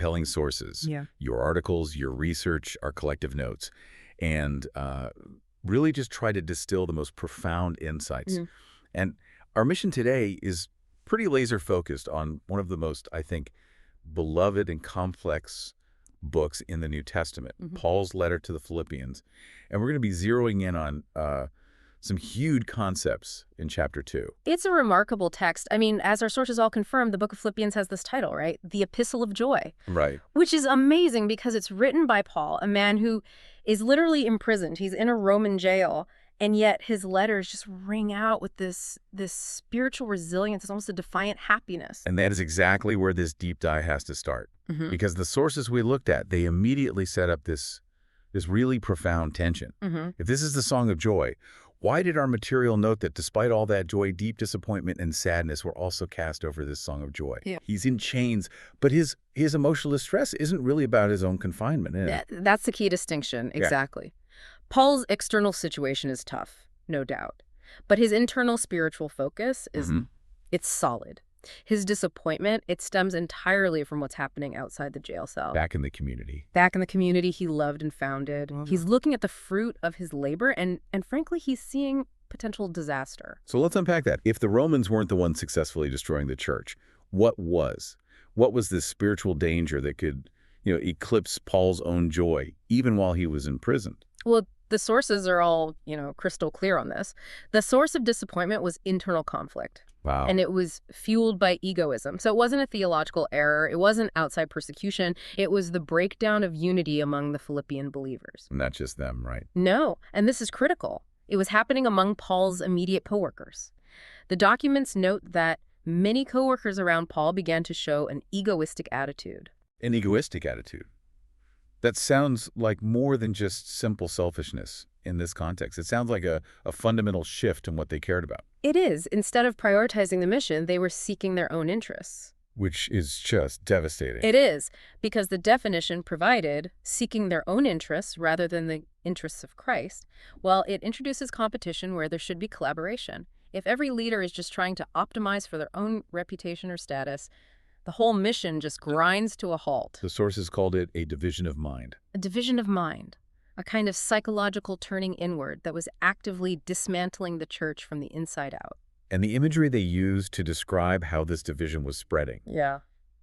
compelling sources, Yeah. your articles, your research, our collective notes, and really just try to distill the most profound insights. Mhm. And our mission today is pretty laser-focused on one of the most, I think, beloved and complex books in the New Testament, Paul's letter to the Philippians. And we're going to be zeroing in on some huge concepts in chapter 2. It's a remarkable text. I mean, as our sources all confirm, the book of Philippians has this title, right? The Epistle of Joy. Right. Which is amazing because it's written by Paul, a man who is literally imprisoned. He's in a Roman jail, and yet his letters just ring out with this spiritual resilience. It's almost a defiant happiness. And that is exactly where this deep dive has to start. Because the sources we looked at, they immediately set up this really profound tension. If this is the song of joy, why did our material note that despite all that joy, deep disappointment and sadness were also cast over this song of joy? Yeah. He's in chains, but his emotional distress isn't really about his own confinement, is it? That's the key distinction, exactly. Paul's external situation is tough, no doubt. But his internal spiritual focus is it's solid. His disappointment, it stems entirely from what's happening outside the jail cell. Back in the community. Back in the community he loved and founded. He's looking at the fruit of his labor, and frankly, he's seeing potential disaster. So let's unpack that. If the Romans weren't the ones successfully destroying the church, what was? What was this spiritual danger that could, eclipse Paul's own joy, even while he was imprisoned? Well, the sources are all, crystal clear on this. The source of disappointment was internal conflict. Wow. And it was fueled by egoism. So it wasn't a theological error. It wasn't outside persecution. It was the breakdown of unity among the Philippian believers. Not just them, right? No, and this is critical. It was happening among Paul's immediate coworkers. The documents note that many coworkers around Paul began to show an egoistic attitude. An egoistic attitude. That sounds like more than just simple selfishness in this context. It sounds like a fundamental shift in what they cared about. It is. Instead of prioritizing the mission, they were seeking their own interests. Which is just devastating. It is, because the definition provided, seeking their own interests rather than the interests of Christ, well, it introduces competition where there should be collaboration. If every leader is just trying to optimize for their own reputation or status, the whole mission just grinds to a halt. The sources called it a division of mind. A division of mind. A kind of psychological turning inward that was actively dismantling the church from the inside out. And the imagery they used to describe how this division was spreading,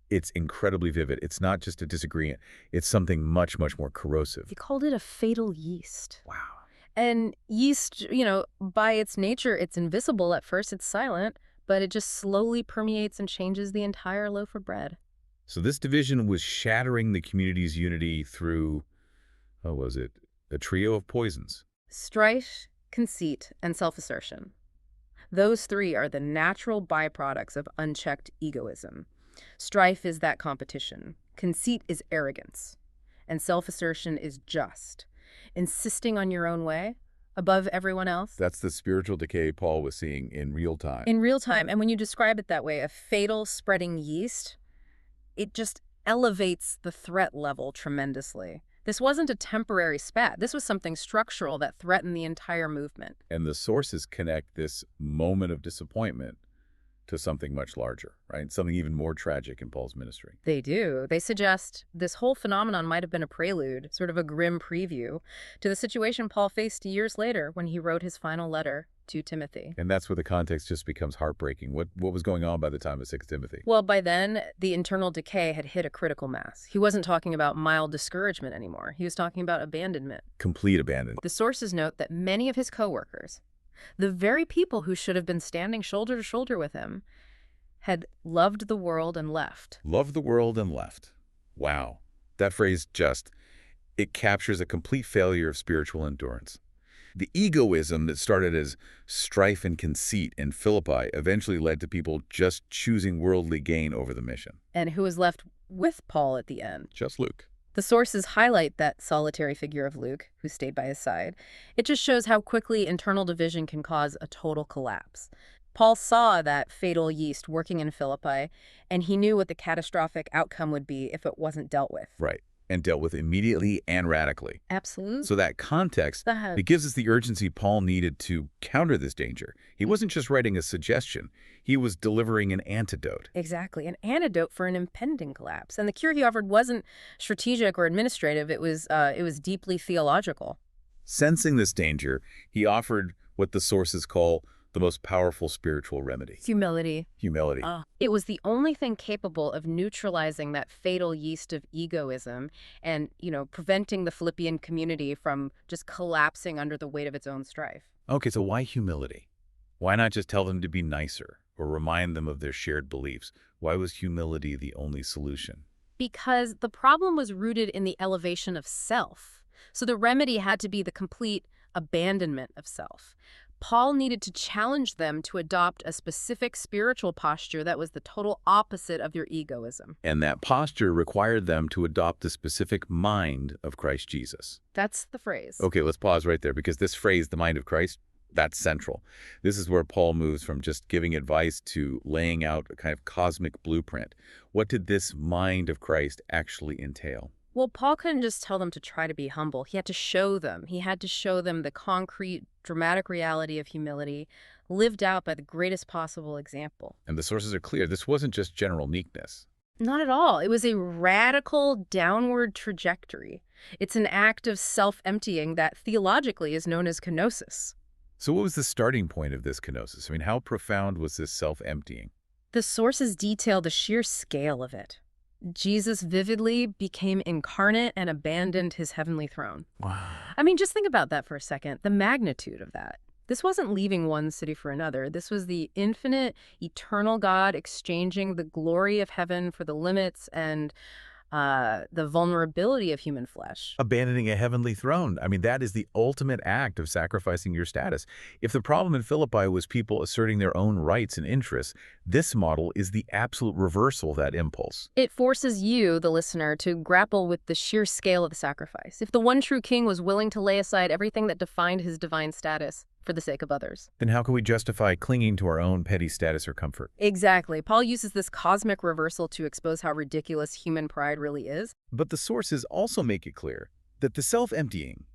it's incredibly vivid. It's not just a disagreement. It's something much, much more corrosive. He called it a fatal yeast. Wow. And yeast, by its nature, it's invisible at first. It's silent, but it just slowly permeates and changes the entire loaf of bread. So this division was shattering the community's unity through, a trio of poisons. Strife, conceit, and self-assertion. Those three are the natural byproducts of unchecked egoism. Strife is that competition. Conceit is arrogance. And self-assertion is just. Insisting on your own way above everyone else. That's the spiritual decay Paul was seeing in real time. In real time. And when you describe it that way, a fatal spreading yeast, it just elevates the threat level tremendously. This wasn't a temporary spat. This was something structural that threatened the entire movement. And the sources connect this moment of disappointment to something much larger, right? Something even more tragic in Paul's ministry. They do. They suggest this whole phenomenon might have been a prelude, sort of a grim preview, to the situation Paul faced years later when he wrote his final letter to Timothy. And that's where the context just becomes heartbreaking. What was going on by the time of 2 Timothy? Well, by then, the internal decay had hit a critical mass. He wasn't talking about mild discouragement anymore. He was talking about abandonment. Complete abandonment. The sources note that many of his coworkers, the very people who should have been standing shoulder to shoulder with him, had loved the world and left. Loved the world and left. Wow. That phrase it captures a complete failure of spiritual endurance. The egoism that started as strife and conceit in Philippi eventually led to people just choosing worldly gain over the mission. And who was left with Paul at the end? Just Luke. The sources highlight that solitary figure of Luke, who stayed by his side. It just shows how quickly internal division can cause a total collapse. Paul saw that fatal yeast working in Philippi, and he knew what the catastrophic outcome would be if it wasn't dealt with. Right. and dealt with immediately and radically. Absolutely. So that context, That it gives us the urgency Paul needed to counter this danger. He Mm. wasn't just writing a suggestion. He was delivering an antidote. Exactly, an antidote for an impending collapse. And the cure he offered wasn't strategic or administrative. It was deeply theological. Sensing this danger, he offered what the sources call the most powerful spiritual remedy: Humility. humility. It was the only thing capable of neutralizing that fatal yeast of egoism and, preventing the Philippian community from just collapsing under the weight of its own strife. Okay, so why humility? Why not just tell them to be nicer or remind them of their shared beliefs? Why was humility the only solution? Because the problem was rooted in the elevation of self. So the remedy had to be the complete abandonment of self. Paul needed to challenge them to adopt a specific spiritual posture that was the total opposite of your egoism. And that posture required them to adopt the specific mind of Christ Jesus. That's the phrase. Okay, let's pause right there, because this phrase, the mind of Christ, that's central. This is where Paul moves from just giving advice to laying out a kind of cosmic blueprint. What did this mind of Christ actually entail? Well, Paul couldn't just tell them to try to be humble. He had to show them. He had to show them the concrete, dramatic reality of humility, lived out by the greatest possible example. And the sources are clear. This wasn't just general meekness. Not at all. It was a radical downward trajectory. It's an act of self-emptying that theologically is known as kenosis. So what was the starting point of this kenosis? I mean, how profound was this self-emptying? The sources detail the sheer scale of it. Jesus vividly became incarnate and abandoned his heavenly throne. Wow. I mean, just think about that for a second, the magnitude of that. This wasn't leaving one city for another. This was the infinite, eternal God exchanging the glory of heaven for the limits and the vulnerability of human flesh. Abandoning a heavenly throne. I mean, that is the ultimate act of sacrificing your status. If the problem in Philippi was people asserting their own rights and interests, this model is the absolute reversal of that impulse. It forces you, the listener, to grapple with the sheer scale of the sacrifice. If the one true king was willing to lay aside everything that defined his divine status for the sake of others, Then how can we justify clinging to our own petty status or comfort? exactly. Paul uses this cosmic reversal to expose how ridiculous human pride really is. But the sources also make it clear that the self-emptying,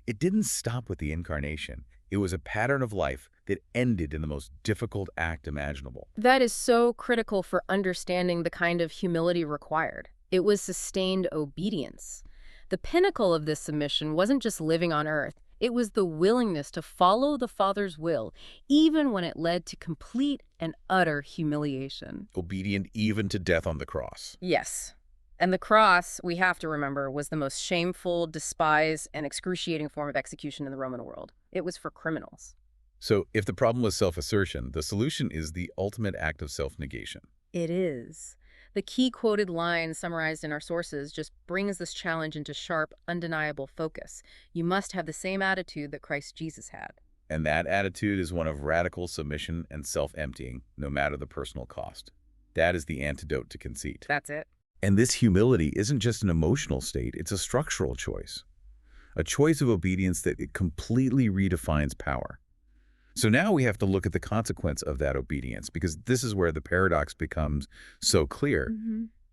it didn't stop with the incarnation. It was a pattern of life that ended in the most difficult act imaginable. That is so critical for understanding the kind of humility required. It was sustained obedience. The pinnacle of this submission wasn't just living on earth. It was the willingness to follow the Father's will, even when it led to complete and utter humiliation. Obedient even to death on the cross. Yes. And the cross, we have to remember, was the most shameful, despised, and excruciating form of execution in the Roman world. It was for criminals. So if the problem was self-assertion, the solution is the ultimate act of self-negation. It is. The key quoted line summarized in our sources just brings this challenge into sharp, undeniable focus. You must have the same attitude that Christ Jesus had. And that attitude is one of radical submission and self-emptying, no matter the personal cost. That is the antidote to conceit. That's it. And this humility isn't just an emotional state, it's a structural choice. A choice of obedience that it completely redefines power. So now we have to look at the consequence of that obedience, because this is where the paradox becomes so clear.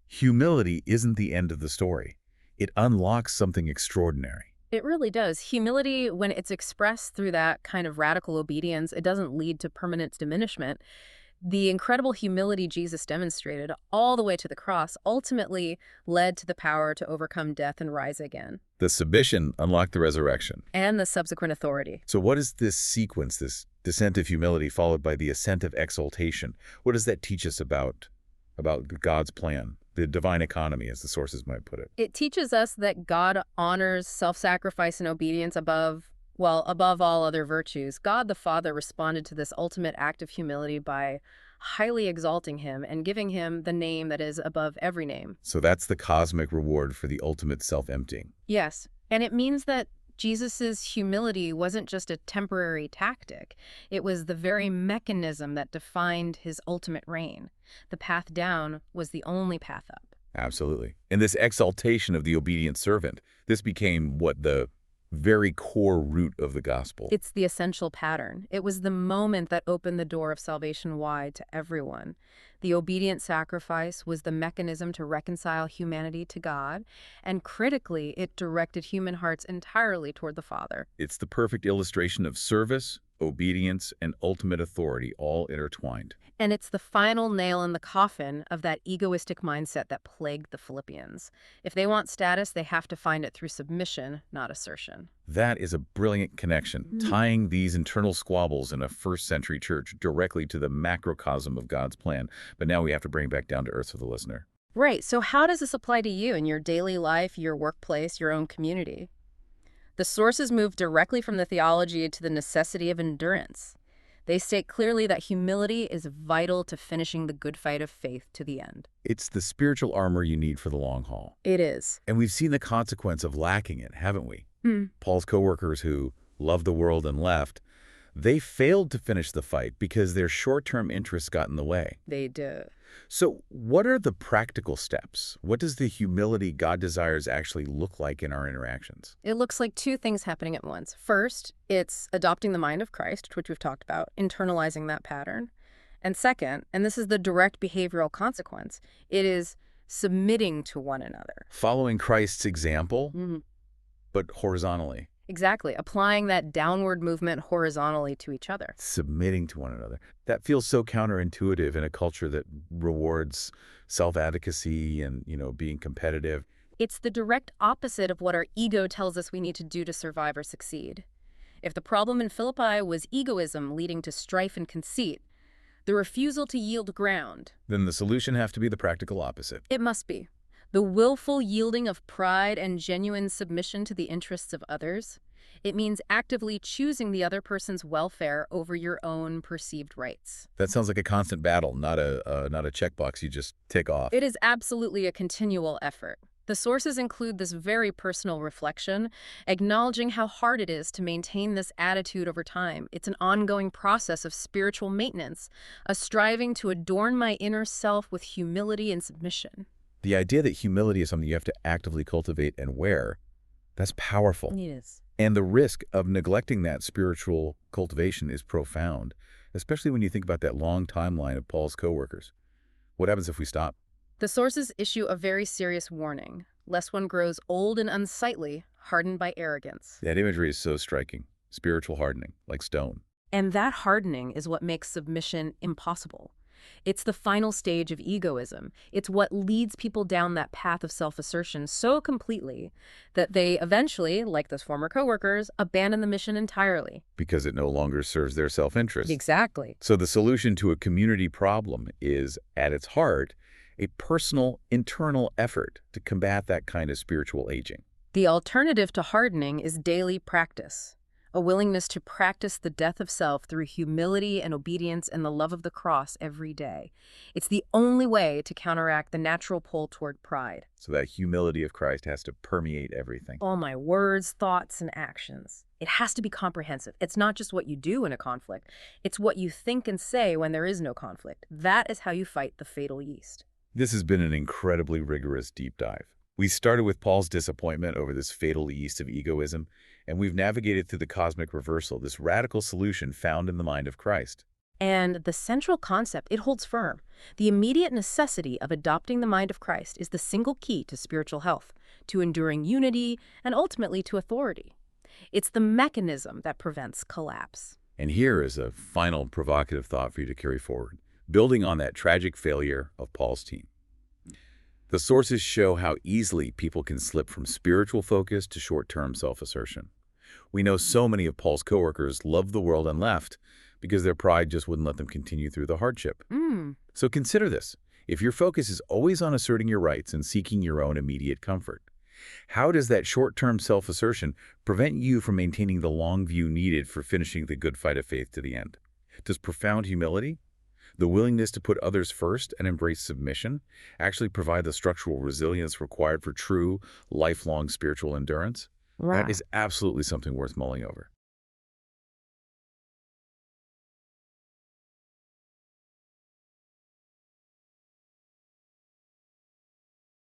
Humility isn't the end of the story. It unlocks something extraordinary. It really does. Humility, when it's expressed through that kind of radical obedience, it doesn't lead to permanent diminishment. The incredible humility Jesus demonstrated all the way to the cross ultimately led to the power to overcome death and rise again, The submission unlocked the resurrection. and the subsequent authority. So what is this sequence, this descent of humility followed by the ascent of exaltation? What does that teach us about God's plan, the divine economy, as the sources might put it? It teaches us that God honors self-sacrifice and obedience above all other virtues. God the Father responded to this ultimate act of humility by highly exalting him and giving him the name that is above every name. So that's the cosmic reward for the ultimate self-emptying. Yes, and it means that Jesus's humility wasn't just a temporary tactic. It was the very mechanism that defined his ultimate reign. The path down was the only path up. Absolutely. And this exaltation of the obedient servant, this became what the very core root of the gospel. It's the essential pattern. It was the moment that opened the door of salvation wide to everyone. The obedient sacrifice was the mechanism to reconcile humanity to God, and critically, it directed human hearts entirely toward the Father. It's the perfect illustration of service, obedience, and ultimate authority all intertwined. And it's the final nail in the coffin of that egoistic mindset that plagued the Philippians. If they want status, they have to find it through submission, not assertion. That is a brilliant connection, tying these internal squabbles in a first-century church directly to the macrocosm of God's plan. But now we have to bring it back down to earth for the listener. Right, so how does this apply to you in your daily life, your workplace, your own community? The sources move directly from the theology to the necessity of endurance. They state clearly that humility is vital to finishing the good fight of faith to the end. It's the spiritual armor you need for the long haul. It is. And we've seen the consequence of lacking it, haven't we? Hmm. Paul's coworkers who loved the world and left, they failed to finish the fight because their short-term interests got in the way. They do. So what are the practical steps? What does the humility God desires actually look like in our interactions? It looks like two things happening at once. First, it's adopting the mind of Christ, which we've talked about, internalizing that pattern. And second, and this is the direct behavioral consequence, it is submitting to one another. Following Christ's example, Mm-hmm. but horizontally. Exactly. Applying that downward movement horizontally to each other. Submitting to one another. That feels so counterintuitive in a culture that rewards self-advocacy and, being competitive. It's the direct opposite of what our ego tells us we need to do to survive or succeed. If the problem in Philippi was egoism leading to strife and conceit, the refusal to yield ground, Then the solution has to be the practical opposite. it must be. The willful yielding of pride and genuine submission to the interests of others. It means actively choosing the other person's welfare over your own perceived rights. That sounds like a constant battle, not a checkbox you just tick off. It is absolutely a continual effort. The sources include this very personal reflection, acknowledging how hard it is to maintain this attitude over time. It's an ongoing process of spiritual maintenance, a striving to adorn my inner self with humility and submission. The idea that humility is something you have to actively cultivate and wear, that's powerful. It is. And the risk of neglecting that spiritual cultivation is profound, especially when you think about that long timeline of Paul's coworkers. What happens if we stop? The sources issue a very serious warning, lest one grows old and unsightly, hardened by arrogance. That imagery is so striking. Spiritual hardening, like stone. And that hardening is what makes submission impossible. It's the final stage of egoism. It's what leads people down that path of self-assertion so completely that they eventually, like those former coworkers, abandon the mission entirely. Because it no longer serves their self-interest. Exactly. So the solution to a community problem is, at its heart, a personal, internal effort to combat that kind of spiritual aging. The alternative to hardening is daily practice. A willingness to practice the death of self through humility and obedience and the love of the cross every day. It's the only way to counteract the natural pull toward pride. So that humility of Christ has to permeate everything. All my words, thoughts, and actions. It has to be comprehensive. It's not just what you do in a conflict. It's what you think and say when there is no conflict. That is how you fight the fatal yeast. This has been an incredibly rigorous deep dive. We started with Paul's disappointment over this fatal yeast of egoism, and we've navigated through the cosmic reversal, this radical solution found in the mind of Christ. And the central concept, it holds firm. The immediate necessity of adopting the mind of Christ is the single key to spiritual health, to enduring unity, and ultimately to authority. It's the mechanism that prevents collapse. And here is a final provocative thought for you to carry forward, building on that tragic failure of Paul's team. The sources show how easily people can slip from spiritual focus to short-term self-assertion. We know so many of Paul's coworkers loved the world and left because their pride just wouldn't let them continue through the hardship. So consider this. If your focus is always on asserting your rights and seeking your own immediate comfort, how does that short-term self-assertion prevent you from maintaining the long view needed for finishing the good fight of faith to the end? Does profound humility, the willingness to put others first and embrace submission, actually provide the structural resilience required for true, lifelong spiritual endurance? Right. That is absolutely something worth mulling over.